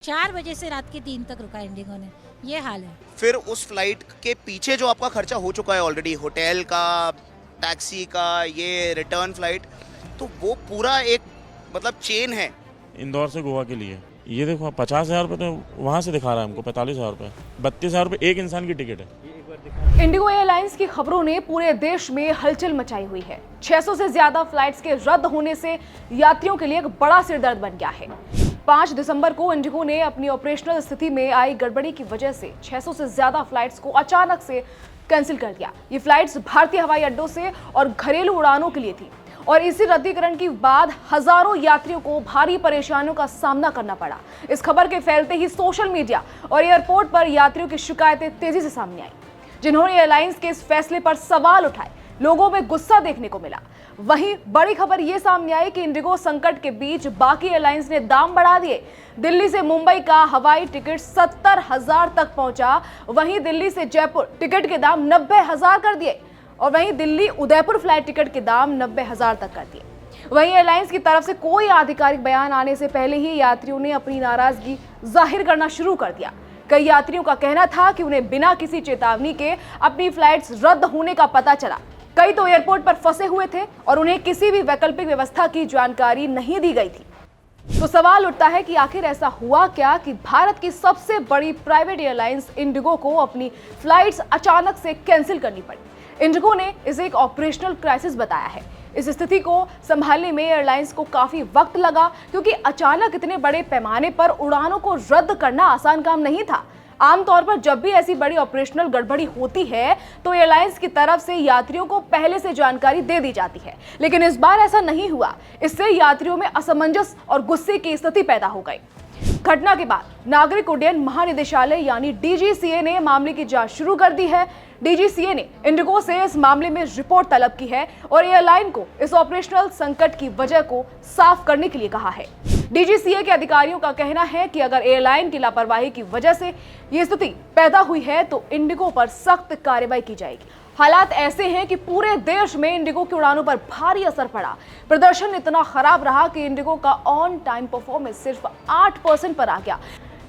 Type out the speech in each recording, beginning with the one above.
4 बजे से रात के 3 तक रुका इंडिगो ने, ये हाल है। फिर उस फ्लाइट के पीछे जो आपका खर्चा हो चुका है ऑलरेडी, होटल का, टैक्सी का, ये रिटर्न फ्लाइट, तो वो पूरा एक मतलब चेन है। इंदौर से गोवा के लिए ये देखो 50,000 रुपये तो वहाँ से दिखा रहा है हमको, 45,000 रुपये, 32,000 रुपये एक इंसान की टिकट है। इंडिगो एयरलाइंस की खबरों ने पूरे देश में हलचल मचाई हुई है। 600 से ज्यादा फ्लाइट्स के रद्द होने से यात्रियों के लिए एक बड़ा सिरदर्द बन गया है। 5 दिसंबर को इंडिगो ने अपनी ऑपरेशनल स्थिति में आई गड़बड़ी की वजह से 600 से ज्यादा फ्लाइट्स को अचानक से कैंसिल कर दिया। ये फ्लाइट्स भारतीय हवाई अड्डों से और घरेलू उड़ानों के लिए थी और इसी रद्दीकरण के बाद हजारों यात्रियों को भारी परेशानियों का सामना करना पड़ा। इस खबर के फैलते ही सोशल मीडिया और एयरपोर्ट पर यात्रियों की शिकायतें तेजी से सामने आई, जिन्होंने एयरलाइंस के इस फैसले पर सवाल उठाए। लोगों में गुस्सा देखने को मिला। वहीं बड़ी खबर यह सामने आई कि इंडिगो संकट के बीच बाकी एयरलाइंस ने दाम बढ़ा दिए। दिल्ली से मुंबई का हवाई टिकट 70,000 तक पहुंचा। वहीं दिल्ली से जयपुर टिकट के दाम 90,000 कर दिए और वहीं दिल्ली उदयपुर फ्लाइट टिकट के दाम 90,000 तक कर दिए। वहीं एयरलाइंस की तरफ से कोई आधिकारिक बयान आने से पहले ही यात्रियों ने अपनी नाराजगी जाहिर करना शुरू कर दिया। कई यात्रियों का कहना था कि उन्हें बिना किसी चेतावनी के अपनी फ्लाइट्स रद्द होने का पता चला। कई तो एयरपोर्ट पर फंसे हुए थे और उन्हें किसी भी वैकल्पिक व्यवस्था की जानकारी नहीं दी गई थी। तो सवाल उठता है कि आखिर ऐसा हुआ क्या कि भारत की सबसे बड़ी प्राइवेट एयरलाइंस इंडिगो को अपनी फ्लाइट्स अचानक से कैंसिल करनी पड़ी। इंडिगो ने इसे एक ऑपरेशनल क्राइसिस बताया है। इस स्थिति को संभालने में एयरलाइंस को काफी वक्त लगा, क्योंकि अचानक इतने बड़े पैमाने पर उड़ानों को रद्द करना आसान काम नहीं था। आमतौर पर जब भी ऐसी बड़ी ऑपरेशनल गड़बड़ी होती है तो एयरलाइंस की तरफ से यात्रियों को पहले से जानकारी दे दी जाती है, लेकिन इस बार ऐसा नहीं हुआ। इससे यात्रियों में असमंजस और गुस्से की स्थिति पैदा हो गई। घटना के बाद नागरिक उड्डयन महानिदेशालय यानी डीजीसीए ने मामले की जांच शुरू कर दी है। डीजीसीए ने इंडिगो से इस मामले में रिपोर्ट तलब की है और एयरलाइन को इस ऑपरेशनल संकट की वजह को साफ करने के लिए कहा है। डीजीसीए के अधिकारियों का कहना है कि अगर एयरलाइन की लापरवाही की वजह से ये स्थिति पैदा हुई है तो इंडिगो पर सख्त कार्रवाई की जाएगी। हालात ऐसे हैं कि पूरे देश में इंडिगो की उड़ानों पर भारी असर पड़ा। प्रदर्शन इतना खराब रहा कि इंडिगो का ऑन टाइम परफॉर्मेंस सिर्फ 8% पर आ गया।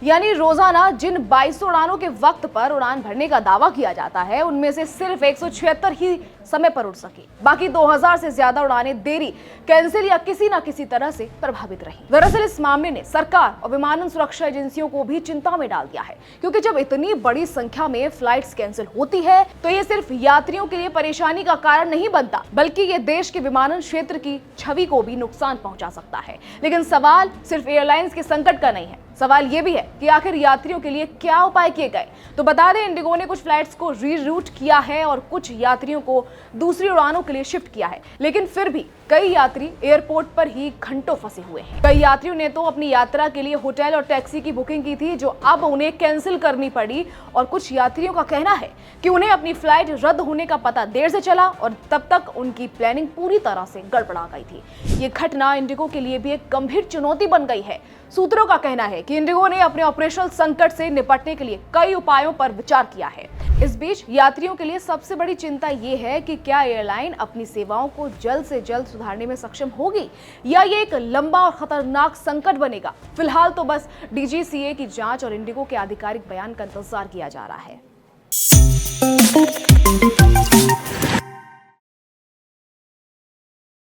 यानी रोजाना जिन 2200 उड़ानों के वक्त पर उड़ान भरने का दावा किया जाता है, उनमें से सिर्फ 176 ही समय पर उड़ सकी। बाकी 2000 से ज्यादा उड़ानें देरी, कैंसिल या किसी न किसी तरह से प्रभावित रही। दरअसल इस मामले ने सरकार और विमानन सुरक्षा एजेंसियों को भी चिंता में डाल दिया है, क्योंकि जब इतनी बड़ी संख्या में फ्लाइट्स कैंसिल होती है तो ये सिर्फ यात्रियों के लिए परेशानी का कारण नहीं बनता, बल्कि ये देश के विमानन क्षेत्र की छवि को भी नुकसान पहुंचा सकता है। लेकिन सवाल सिर्फ एयरलाइंस के संकट का नहीं है, सवाल ये भी है कि आखिर यात्रियों के लिए क्या उपाय किए गए। तो बता दें, इंडिगो ने कुछ फ्लाइट्स को रीरूट किया है और कुछ यात्रियों को दूसरी उड़ानों के लिए शिफ्ट किया है, लेकिन फिर भी कई यात्री एयरपोर्ट पर ही घंटों फंसे हुए हैं। कई यात्रियों ने तो अपनी यात्रा के लिए होटल और टैक्सी की बुकिंग की थी, जो अब उन्हें कैंसिल करनी पड़ी। और कुछ यात्रियों का कहना है कि उन्हें अपनी फ्लाइट रद्द होने का पता देर से चला और तब तक उनकी प्लानिंग पूरी तरह से गड़बड़ा गई थी। ये घटना इंडिगो के लिए भी एक गंभीर चुनौती बन गई है। सूत्रों का कहना है कि इंडिगो ने अपने ऑपरेशनल संकट से निपटने के लिए कई उपायों पर विचार किया है। इस बीच यात्रियों के लिए सबसे बड़ी चिंता ये है कि क्या एयरलाइन अपनी सेवाओं को जल्द से जल्द सुधारने में सक्षम होगी या ये एक लंबा और खतरनाक संकट बनेगा। फिलहाल तो बस डीजीसीए की जांच और इंडिगो के आधिकारिक बयान का इंतजार किया जा रहा है।